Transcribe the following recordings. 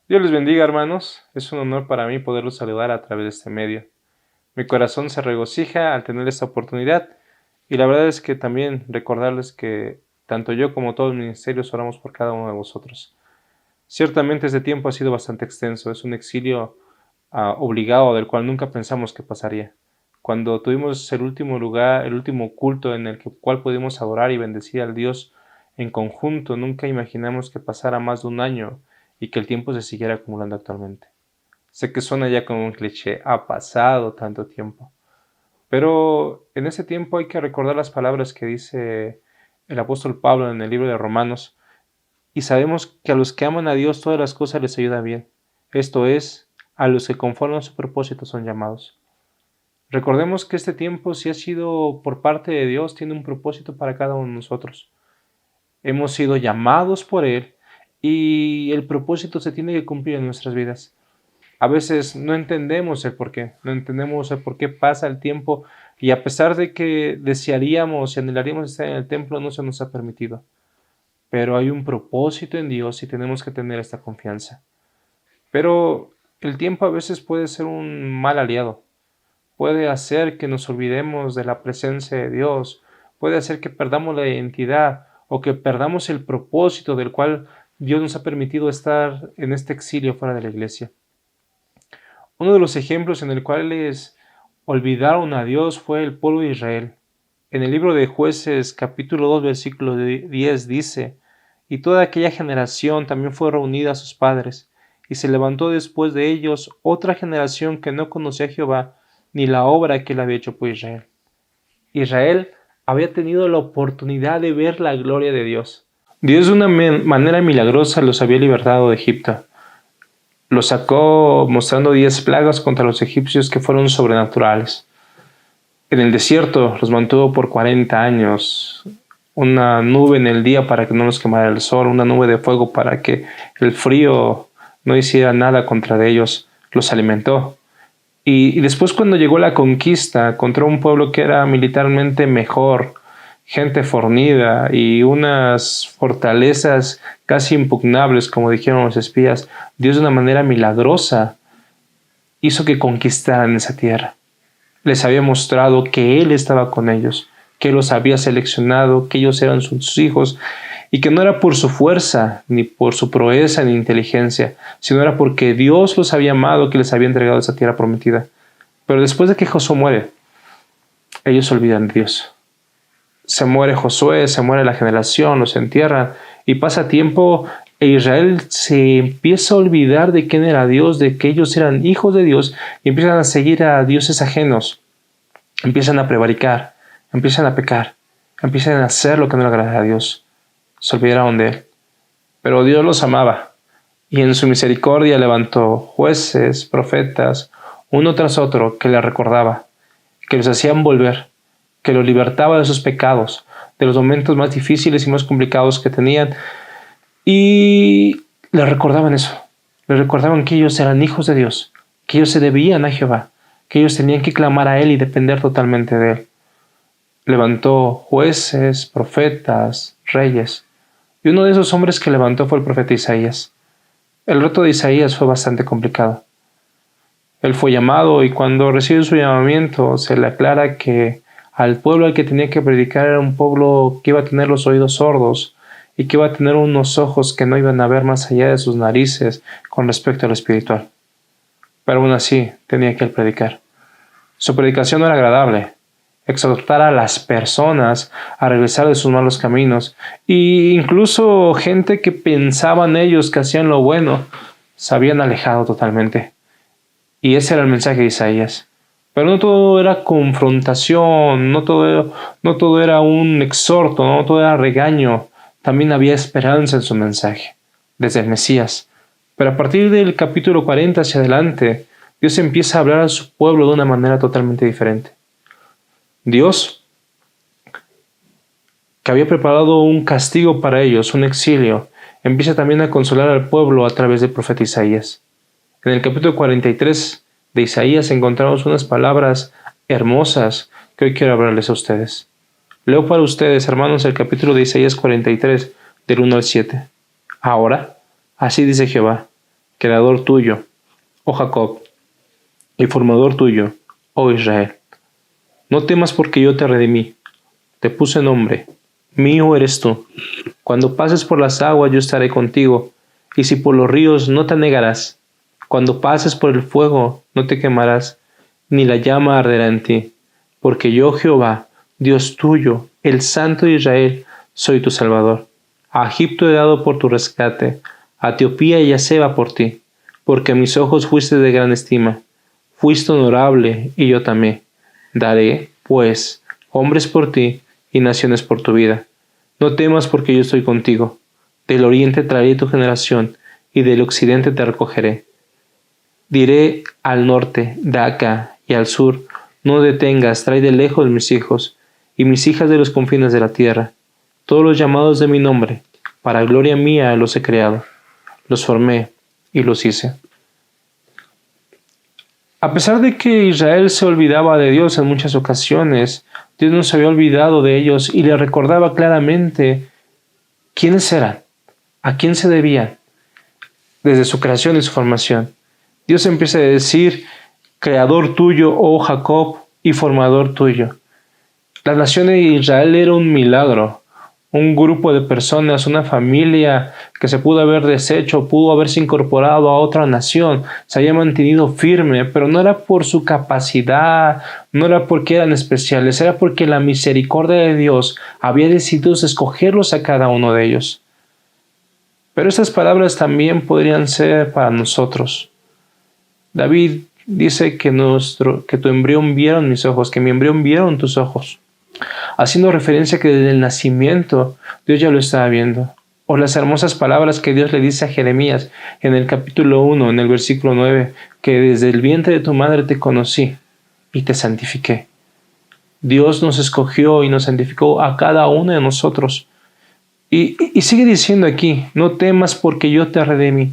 Dios les bendiga, hermanos. Es un honor para mí poderlos saludar a través de este medio. Mi corazón se regocija al tener esta oportunidad y la verdad es que también recordarles que tanto yo como todo el ministerio oramos por cada uno de vosotros. Ciertamente este tiempo ha sido bastante extenso. Es un exilio obligado del cual nunca pensamos que pasaría. Cuando tuvimos el último lugar, el último culto en el cual pudimos adorar y bendecir al Dios en conjunto, nunca imaginamos que pasara más de un año y que el tiempo se siguiera acumulando actualmente. Sé que suena ya como un cliché, ha pasado tanto tiempo. Pero en ese tiempo hay que recordar las palabras que dice el apóstol Pablo en el libro de Romanos, y sabemos que a los que aman a Dios todas las cosas les ayudan bien. Esto es, a los que conforme a su propósito son llamados. Recordemos que este tiempo, si ha sido por parte de Dios, tiene un propósito para cada uno de nosotros. Hemos sido llamados por Él y el propósito se tiene que cumplir en nuestras vidas. A veces no entendemos el por qué, no entendemos el por qué pasa el tiempo y a pesar de que desearíamos y anhelaríamos estar en el templo, no se nos ha permitido. Pero hay un propósito en Dios y tenemos que tener esta confianza. Pero el tiempo a veces puede ser un mal aliado, puede hacer que nos olvidemos de la presencia de Dios, puede hacer que perdamos la identidad o que perdamos el propósito del cual Dios nos ha permitido estar en este exilio fuera de la iglesia. Uno de los ejemplos en el cual olvidaron a Dios fue el pueblo de Israel. En el libro de Jueces, capítulo 2, versículo 10 dice: Y toda aquella generación también fue reunida a sus padres, y se levantó después de ellos otra generación que no conocía a Jehová, ni la obra que él había hecho por Israel. Israel había tenido la oportunidad de ver la gloria de Dios. Dios de una manera milagrosa los había libertado de Egipto. Los sacó mostrando 10 plagas contra los egipcios que fueron sobrenaturales. En el desierto los mantuvo por 40 años. Una nube en el día para que no los quemara el sol, una nube de fuego para que el frío no hiciera nada contra ellos. Los alimentó. Y después, cuando llegó la conquista, encontró un pueblo que era militarmente mejor, gente fornida y unas fortalezas casi impugnables, como dijeron los espías. Dios de una manera milagrosa hizo que conquistaran esa tierra. Les había mostrado que Él estaba con ellos, que los había seleccionado, que ellos eran sus hijos, y que no era por su fuerza, ni por su proeza, ni inteligencia, sino era porque Dios los había amado, que les había entregado esa tierra prometida. Pero después de que Josué muere, ellos olvidan de Dios. Se muere Josué, se muere la generación, los entierran, y pasa tiempo e Israel se empieza a olvidar de quién era Dios, de que ellos eran hijos de Dios, y empiezan a seguir a dioses ajenos, empiezan a prevaricar, empiezan a pecar, empiezan a hacer lo que no le agrada a Dios. Se olvidaron de Él. Pero Dios los amaba, y en su misericordia levantó jueces, profetas, uno tras otro, que les recordaba, que los hacían volver, que los libertaba de sus pecados, de los momentos más difíciles y más complicados que tenían, y les recordaban eso, les recordaban que ellos eran hijos de Dios, que ellos se debían a Jehová, que ellos tenían que clamar a Él y depender totalmente de Él. Levantó jueces, profetas, reyes, y uno de esos hombres que levantó fue el profeta Isaías. El reto de Isaías fue bastante complicado. Él fue llamado y cuando recibe su llamamiento se le aclara que al pueblo al que tenía que predicar era un pueblo que iba a tener los oídos sordos y que iba a tener unos ojos que no iban a ver más allá de sus narices con respecto a lo espiritual. Pero aún así tenía que él predicar. Su predicación no era agradable. Exhortar a las personas a regresar de sus malos caminos, e incluso gente que pensaban ellos que hacían lo bueno se habían alejado totalmente. Y ese era el mensaje de Isaías. Pero no todo era confrontación, no todo era un exhorto, no todo era regaño. También había esperanza en su mensaje, desde el Mesías. Pero a partir del capítulo 40 hacia adelante, Dios empieza a hablar a su pueblo de una manera totalmente diferente. Dios, que había preparado un castigo para ellos, un exilio, empieza también a consolar al pueblo a través del profeta Isaías. En el capítulo 43 de Isaías encontramos unas palabras hermosas que hoy quiero hablarles a ustedes. Leo para ustedes, hermanos, el capítulo de Isaías 43, del 1 al 7. Ahora, así dice Jehová: creador tuyo, oh Jacob, y formador tuyo, oh Israel. No temas porque yo te redimí, te puse nombre, mío eres tú. Cuando pases por las aguas yo estaré contigo, y si por los ríos no te anegarás. Cuando pases por el fuego no te quemarás, ni la llama arderá en ti. Porque yo, Jehová, Dios tuyo, el Santo de Israel, soy tu Salvador. A Egipto he dado por tu rescate, a Etiopía y a Seba por ti, porque a mis ojos fuiste de gran estima. Fuiste honorable, y yo también. Daré, pues, hombres por ti y naciones por tu vida. No temas porque yo estoy contigo. Del oriente traeré tu generación, y del occidente te recogeré. Diré al norte, de acá, y al sur, no detengas, trae de lejos mis hijos, y mis hijas de los confines de la tierra. Todos los llamados de mi nombre, para gloria mía los he creado, los formé y los hice. A pesar de que Israel se olvidaba de Dios en muchas ocasiones, Dios no se había olvidado de ellos y les recordaba claramente quiénes eran, a quién se debían, desde su creación y su formación. Dios empieza a decir, creador tuyo, oh Jacob, y formador tuyo. La nación de Israel era un milagro, un grupo de personas, una familia que se pudo haber deshecho, pudo haberse incorporado a otra nación, se había mantenido firme, pero no era por su capacidad, no era porque eran especiales, era porque la misericordia de Dios había decidido escogerlos a cada uno de ellos. Pero estas palabras también podrían ser para nosotros. David dice que tu embrión vieron mis ojos, que mi embrión vieron tus ojos, haciendo referencia que desde el nacimiento Dios ya lo estaba viendo. O las hermosas palabras que Dios le dice a Jeremías en el capítulo 1, en el versículo 9, que desde el vientre de tu madre te conocí y te santifiqué. Dios nos escogió y nos santificó a cada uno de nosotros. Y sigue diciendo aquí, no temas porque yo te redimí,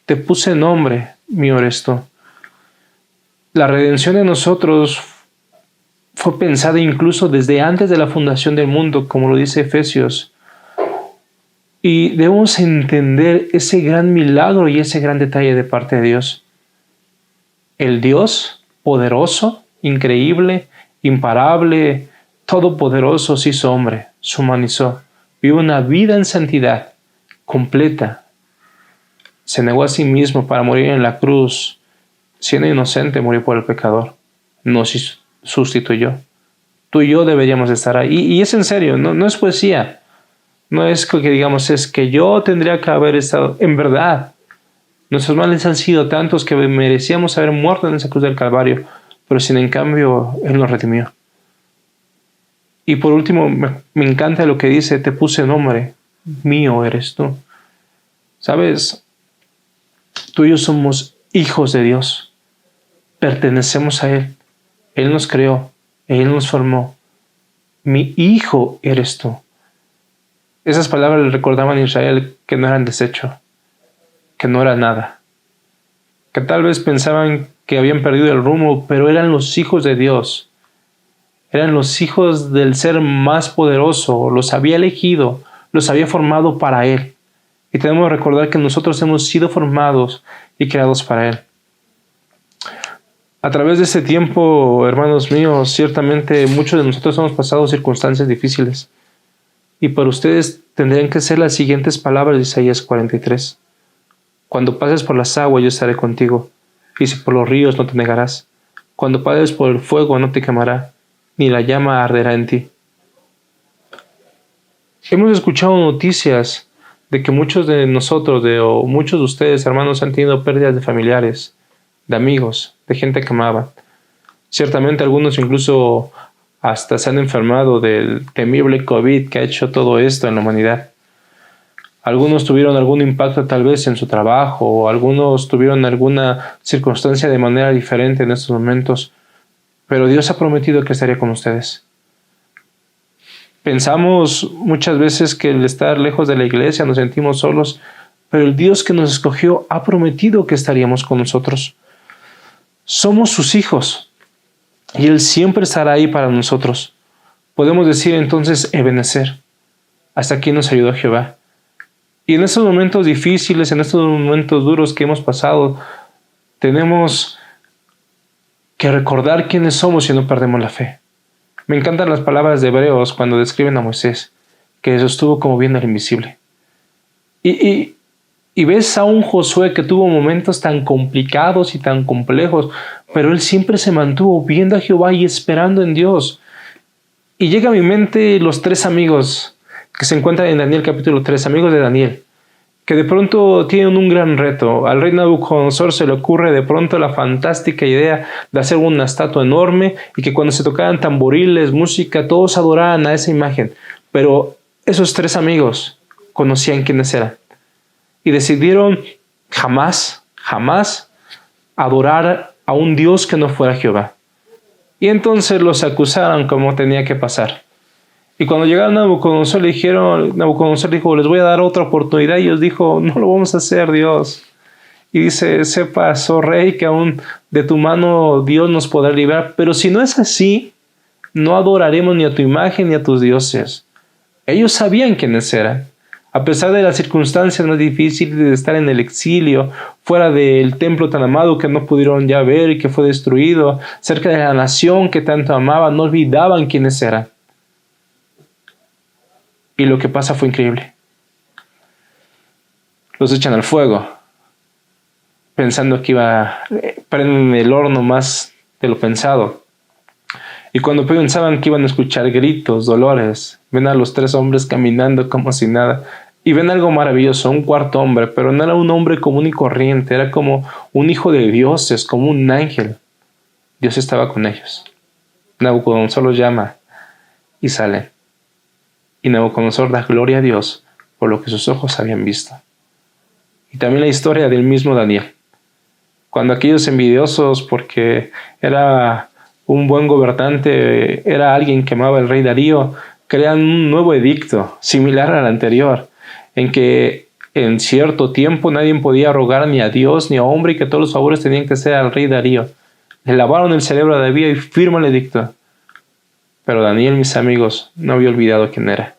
te puse nombre, mío eres tú. La redención de nosotros fue pensada incluso desde antes de la fundación del mundo, como lo dice Efesios. Y debemos entender ese gran milagro y ese gran detalle de parte de Dios. El Dios poderoso, increíble, imparable, todopoderoso se hizo hombre, se humanizó, vivió una vida en santidad completa. Se negó a sí mismo para morir en la cruz. Siendo inocente, murió por el pecador. Nos sustituyó. Tú y yo deberíamos estar ahí. Y es en serio, no es poesía. No es que digamos, es que yo tendría que haber estado. En verdad, nuestros males han sido tantos que merecíamos haber muerto en esa cruz del Calvario. Pero sin en cambio, Él nos redimió. Y por último, me encanta lo que dice, te puse nombre. Mío eres tú. ¿Sabes? Tú y yo somos hijos de Dios. Pertenecemos a Él. Él nos creó. Él nos formó. Mi hijo eres tú. Esas palabras le recordaban a Israel que no eran desecho, que no era nada, que tal vez pensaban que habían perdido el rumbo, pero eran los hijos de Dios. Eran los hijos del ser más poderoso. Los había elegido, los había formado para Él. Y tenemos que recordar que nosotros hemos sido formados y creados para Él. A través de este tiempo, hermanos míos, ciertamente muchos de nosotros hemos pasado circunstancias difíciles. Y para ustedes tendrían que ser las siguientes palabras de Isaías 43. Cuando pases por las aguas yo estaré contigo, y si por los ríos no te negarás. Cuando pases por el fuego no te quemará, ni la llama arderá en ti. Hemos escuchado noticias de que muchos de nosotros, o muchos de ustedes, hermanos, han tenido pérdidas de familiares, de amigos, de gente que amaban. Ciertamente algunos incluso hasta se han enfermado del temible COVID que ha hecho todo esto en la humanidad. Algunos tuvieron algún impacto tal vez en su trabajo, o algunos tuvieron alguna circunstancia de manera diferente en estos momentos, pero Dios ha prometido que estaría con ustedes. Pensamos muchas veces que el estar lejos de la iglesia nos sentimos solos, pero el Dios que nos escogió ha prometido que estaríamos con nosotros. Somos sus hijos y Él siempre estará ahí para nosotros. Podemos decir entonces Ebenezer, hasta aquí nos ayudó Jehová. Y en estos momentos difíciles, en estos momentos duros que hemos pasado, tenemos que recordar quiénes somos y no perdemos la fe. Me encantan las palabras de Hebreos cuando describen a Moisés, que sostuvo como viendo al invisible. Y ves a un Josué que tuvo momentos tan complicados y tan complejos, pero él siempre se mantuvo viendo a Jehová y esperando en Dios. Y llega a mi mente los 3 amigos que se encuentran en Daniel capítulo 3, amigos de Daniel, que de pronto tienen un gran reto. Al rey Nabucodonosor se le ocurre de pronto la fantástica idea de hacer una estatua enorme y que cuando se tocaran tamboriles, música, todos adoraran a esa imagen. Pero esos 3 amigos conocían quiénes eran y decidieron jamás adorar a un Dios que no fuera Jehová. Y entonces los acusaron como tenía que pasar. Y cuando llegaron a Nabucodonosor, Nabucodonosor dijo, les voy a dar otra oportunidad. Y ellos dijo, no lo vamos a hacer, Dios. Y dice, sepas, oh rey, que aún de tu mano Dios nos podrá librar. Pero si no es así, no adoraremos ni a tu imagen ni a tus dioses. Ellos sabían quiénes eran. A pesar de las circunstancias más difíciles de estar en el exilio, fuera del templo tan amado que no pudieron ya ver y que fue destruido, cerca de la nación que tanto amaban, no olvidaban quiénes eran. Y lo que pasa fue increíble. Los echan al fuego, pensando que prenden el horno más de lo pensado. Y cuando pensaban que iban a escuchar gritos, dolores, ven a los 3 hombres caminando como si nada. Y ven algo maravilloso, un 4º hombre, pero no era un hombre común y corriente, era como un hijo de dioses, como un ángel. Dios estaba con ellos. Nabucodonosor los llama y salen. Y Nabucodonosor da gloria a Dios por lo que sus ojos habían visto. Y también la historia del mismo Daniel. Cuando aquellos envidiosos, porque era un buen gobernante, era alguien que amaba al rey Darío, crean un nuevo edicto, similar al anterior, en que en cierto tiempo nadie podía rogar ni a Dios ni a hombre y que todos los favores tenían que ser al rey Darío. Le lavaron el cerebro a Darío y firma el edicto. Pero Daniel, mis amigos, no había olvidado quién era.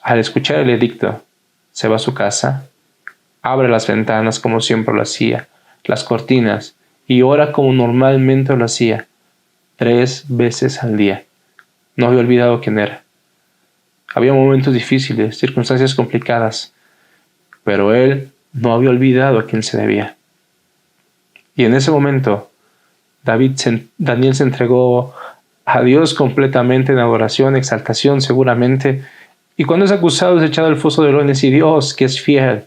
Al escuchar el edicto, se va a su casa, abre las ventanas como siempre lo hacía, las cortinas, y ora como normalmente lo hacía, 3 veces al día. No había olvidado quién era. Había momentos difíciles, circunstancias complicadas, pero él no había olvidado a quién se debía. Y en ese momento, Daniel se entregó a Dios completamente en adoración, exaltación seguramente, y cuando es acusado es echado al foso de leones, y Dios, que es fiel,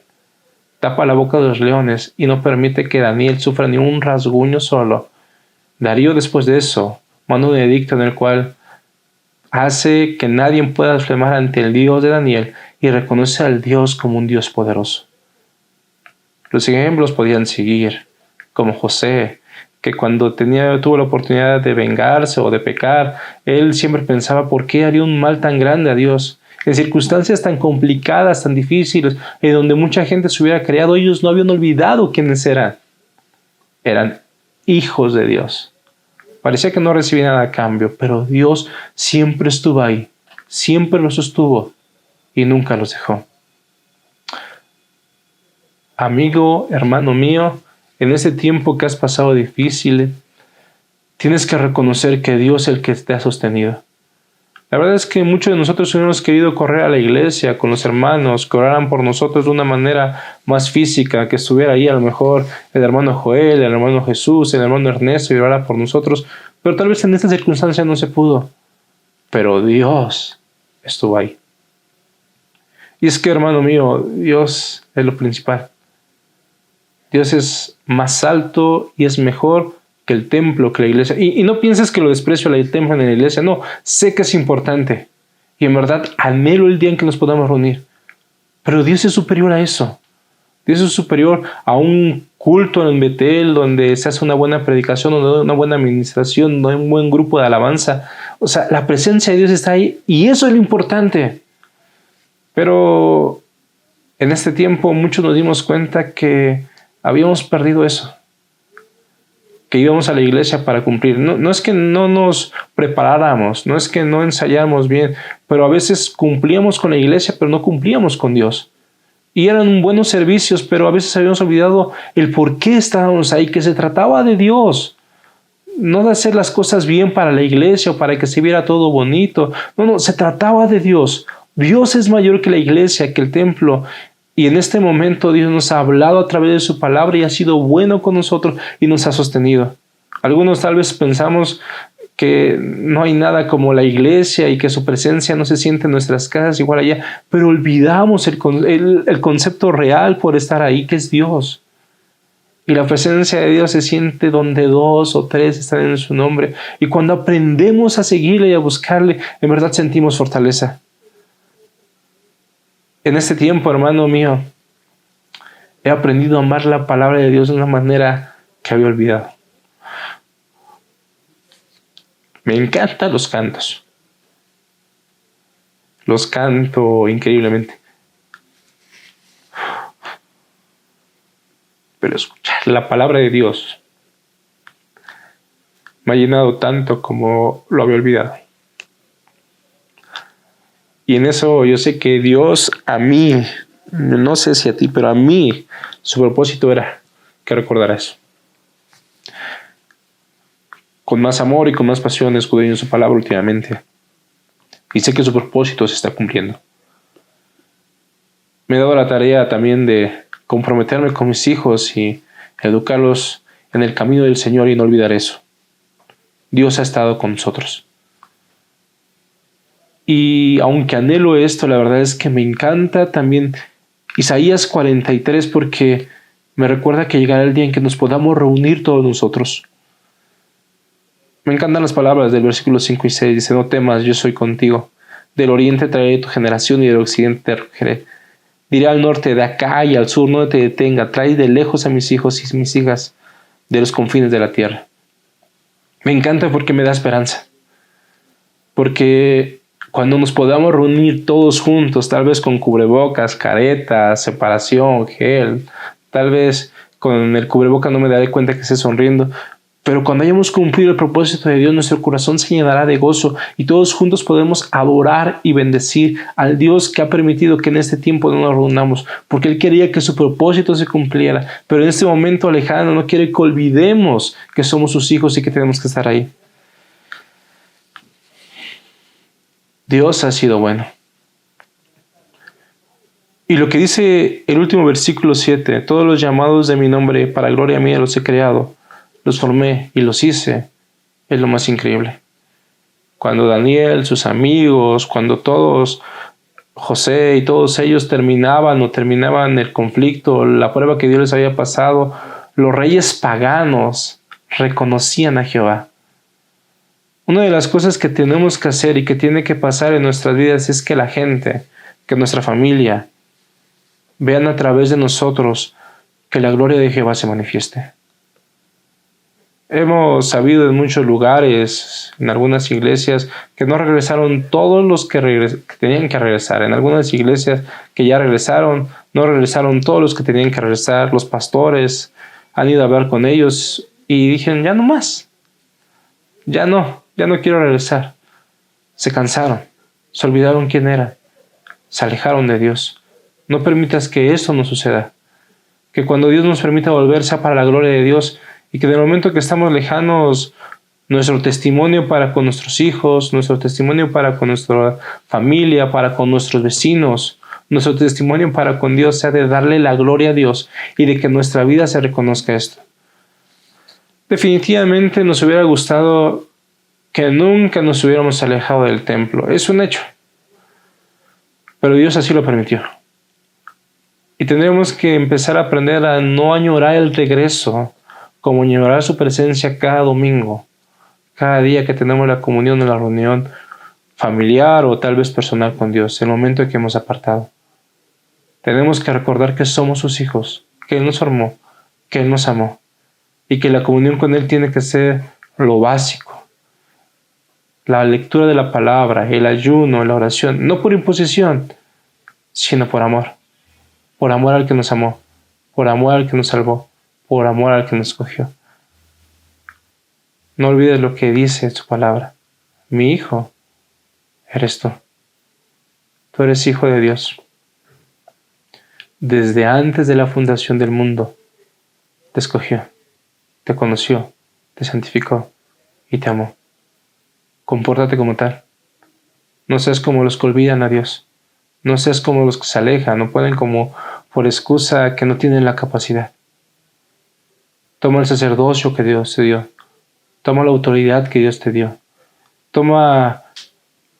tapa la boca de los leones y no permite que Daniel sufra ni un rasguño solo. Darío, después de eso, manda un edicto en el cual hace que nadie pueda blasfemar ante el Dios de Daniel y reconoce al Dios como un Dios poderoso. Los ejemplos podían seguir, como José, que cuando tuvo la oportunidad de vengarse o de pecar, él siempre pensaba, ¿por qué haría un mal tan grande a Dios? En circunstancias tan complicadas, tan difíciles, en donde mucha gente se hubiera creado, ellos no habían olvidado quiénes eran. Eran hijos de Dios. Parecía que no recibía nada a cambio, pero Dios siempre estuvo ahí, siempre los sostuvo y nunca los dejó. Amigo, hermano mío, en ese tiempo que has pasado difícil, tienes que reconocer que Dios es el que te ha sostenido. La verdad es que muchos de nosotros hubiéramos querido correr a la iglesia con los hermanos, que oraran por nosotros de una manera más física, que estuviera ahí a lo mejor el hermano Joel, el hermano Jesús, el hermano Ernesto y orara por nosotros, pero tal vez en esta circunstancia no se pudo. Pero Dios estuvo ahí. Y es que, hermano mío, Dios es lo principal. Dios es más alto y es mejor que el templo, que la iglesia. Y no pienses que lo desprecio el templo en la iglesia. No, sé que es importante. Y en verdad anhelo el día en que nos podamos reunir. Pero Dios es superior a eso. Dios es superior a un culto en Betel donde se hace una buena predicación, una buena administración, un buen grupo de alabanza. O sea, la presencia de Dios está ahí y eso es lo importante. Pero en este tiempo muchos nos dimos cuenta que habíamos perdido eso. Que íbamos a la iglesia para cumplir. No es que no nos preparáramos, no es que no ensayáramos bien, pero a veces cumplíamos con la iglesia, pero no cumplíamos con Dios. Y eran buenos servicios, pero a veces habíamos olvidado el por qué estábamos ahí, que se trataba de Dios. No de hacer las cosas bien para la iglesia o para que se viera todo bonito. No, se trataba de Dios. Dios es mayor que la iglesia, que el templo. Y en este momento Dios nos ha hablado a través de su palabra y ha sido bueno con nosotros y nos ha sostenido. Algunos tal vez pensamos que no hay nada como la iglesia y que su presencia no se siente en nuestras casas igual allá, pero olvidamos el concepto real por estar ahí, que es Dios. Y la presencia de Dios se siente donde 2 o 3 están en su nombre. Y cuando aprendemos a seguirle y a buscarle, en verdad sentimos fortaleza. En este tiempo, hermano mío, he aprendido a amar la palabra de Dios de una manera que había olvidado. Me encantan los cantos. Los canto increíblemente. Pero escuchar la palabra de Dios me ha llenado tanto como lo había olvidado. Y en eso yo sé que Dios a mí, no sé si a ti, pero a mí, su propósito era que recordara eso. Con más amor y con más pasión escudriño su palabra últimamente. Y sé que su propósito se está cumpliendo. Me he dado la tarea también de comprometerme con mis hijos y educarlos en el camino del Señor y no olvidar eso. Dios ha estado con nosotros. Y aunque anhelo esto, la verdad es que me encanta también Isaías 43 porque me recuerda que llegará el día en que nos podamos reunir todos nosotros. Me encantan las palabras del versículo 5 y 6. Dice, no temas, yo soy contigo. Del oriente traeré tu generación y del occidente te recogeré. Diré al norte, de acá y al sur, no te detenga. Trae de lejos a mis hijos y mis hijas de los confines de la tierra. Me encanta porque me da esperanza. Porque cuando nos podamos reunir todos juntos, tal vez con cubrebocas, caretas, separación, gel, tal vez con el cubrebocas no me daré cuenta que esté sonriendo, pero cuando hayamos cumplido el propósito de Dios, nuestro corazón se llenará de gozo y todos juntos podemos adorar y bendecir al Dios que ha permitido que en este tiempo no nos reunamos, porque Él quería que su propósito se cumpliera, pero en este momento lejano no quiere que olvidemos que somos sus hijos y que tenemos que estar ahí. Dios ha sido bueno. Y lo que dice el último versículo 7, todos los llamados de mi nombre para gloria mía los he creado, los formé y los hice, es lo más increíble. Cuando Daniel, sus amigos, cuando todos, José y todos ellos terminaban el conflicto, la prueba que Dios les había pasado, los reyes paganos reconocían a Jehová. Una de las cosas que tenemos que hacer y que tiene que pasar en nuestras vidas es que la gente, que nuestra familia, vean a través de nosotros que la gloria de Jehová se manifieste. Hemos sabido en muchos lugares, en algunas iglesias, que no regresaron todos los que tenían que regresar. En algunas iglesias que ya regresaron, no regresaron todos los que tenían que regresar. Los pastores han ido a hablar con ellos y dijeron, ya no más. Ya no quiero regresar. Se cansaron, se olvidaron quién era, se alejaron de Dios. No permitas que eso nos suceda. Que cuando Dios nos permita volver sea para la gloria de Dios y que en el momento que estamos lejanos, nuestro testimonio para con nuestros hijos, nuestro testimonio para con nuestra familia, para con nuestros vecinos, nuestro testimonio para con Dios sea de darle la gloria a Dios y de que en nuestra vida se reconozca esto. Definitivamente nos hubiera gustado que nunca nos hubiéramos alejado del templo. Es un hecho. Pero Dios así lo permitió. Y tendremos que empezar a aprender a no añorar el regreso, como añorar su presencia cada domingo, cada día que tenemos la comunión en la reunión familiar o tal vez personal con Dios, el momento en que hemos apartado. Tenemos que recordar que somos sus hijos, que Él nos formó, que Él nos amó y que la comunión con Él tiene que ser lo básico. La lectura de la palabra, el ayuno, la oración, no por imposición, sino por amor. Por amor al que nos amó, por amor al que nos salvó, por amor al que nos escogió. No olvides lo que dice su palabra. mi hijo eres tú. Tú eres hijo de Dios. Desde antes de la fundación del mundo, te escogió, te conoció, te santificó y te amó. Compórtate como tal. No seas como los que olvidan a Dios. No seas como los que se alejan, no pueden como por excusa que no tienen la capacidad. Toma el sacerdocio que Dios te dio. Toma la autoridad que Dios te dio. Toma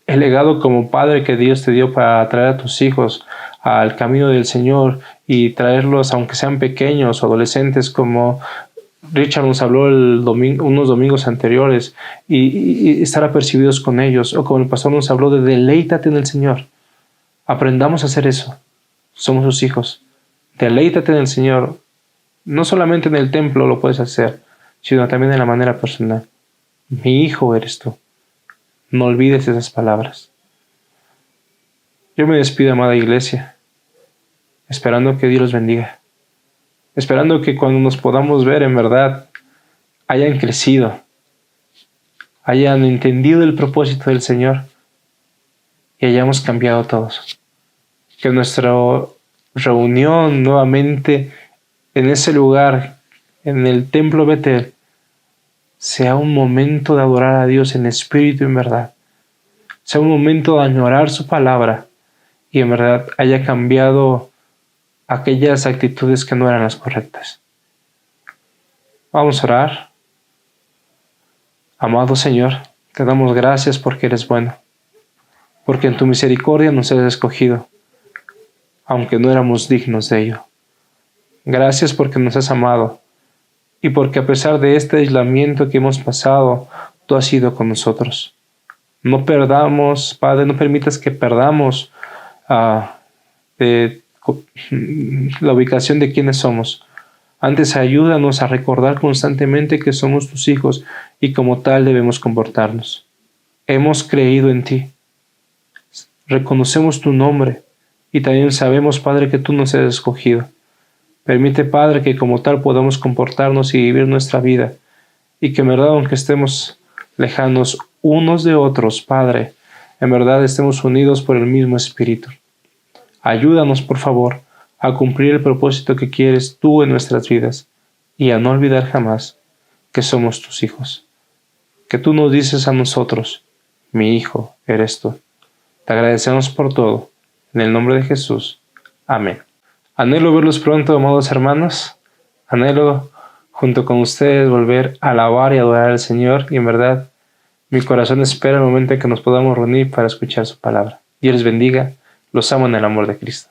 el legado como padre que Dios te dio para traer a tus hijos al camino del Señor y traerlos, aunque sean pequeños o adolescentes, como Richard nos habló unos domingos anteriores, y estar apercibidos con ellos, o como el pastor nos habló de deleítate en el Señor. Aprendamos a hacer eso. Somos sus hijos. Deleítate en el Señor. No solamente en el templo lo puedes hacer, sino también en la manera personal. Mi hijo eres tú. No olvides esas palabras. Yo me despido, amada iglesia, esperando que Dios los bendiga. Esperando que cuando nos podamos ver en verdad hayan crecido, hayan entendido el propósito del Señor y hayamos cambiado todos. Que nuestra reunión nuevamente en ese lugar, en el templo Betel, sea un momento de adorar a Dios en espíritu y en verdad. Sea un momento de añorar su palabra y en verdad haya cambiado aquellas actitudes que no eran las correctas. Vamos a orar. Amado Señor, te damos gracias porque eres bueno, porque en tu misericordia nos has escogido, aunque no éramos dignos de ello. Gracias porque nos has amado y porque a pesar de este aislamiento que hemos pasado, tú has ido con nosotros. No perdamos, Padre, no permitas que perdamos la ubicación de quienes somos. Antes ayúdanos a recordar constantemente que somos tus hijos y como tal debemos comportarnos. Hemos creído en ti. Reconocemos tu nombre y también sabemos, Padre, que tú nos has escogido. Permite, Padre, que como tal podamos comportarnos y vivir nuestra vida y que en verdad, aunque estemos lejanos unos de otros, Padre, en verdad estemos unidos por el mismo Espíritu. Ayúdanos, por favor, a cumplir el propósito que quieres tú en nuestras vidas y a no olvidar jamás que somos tus hijos. Que tú nos dices a nosotros, mi hijo eres tú. Te agradecemos por todo. En el nombre de Jesús. Amén. Anhelo verlos pronto, amados hermanos. Anhelo junto con ustedes volver a alabar y adorar al Señor y en verdad mi corazón espera el momento en que nos podamos reunir para escuchar su palabra. Dios les bendiga. Los amo en el amor de Cristo.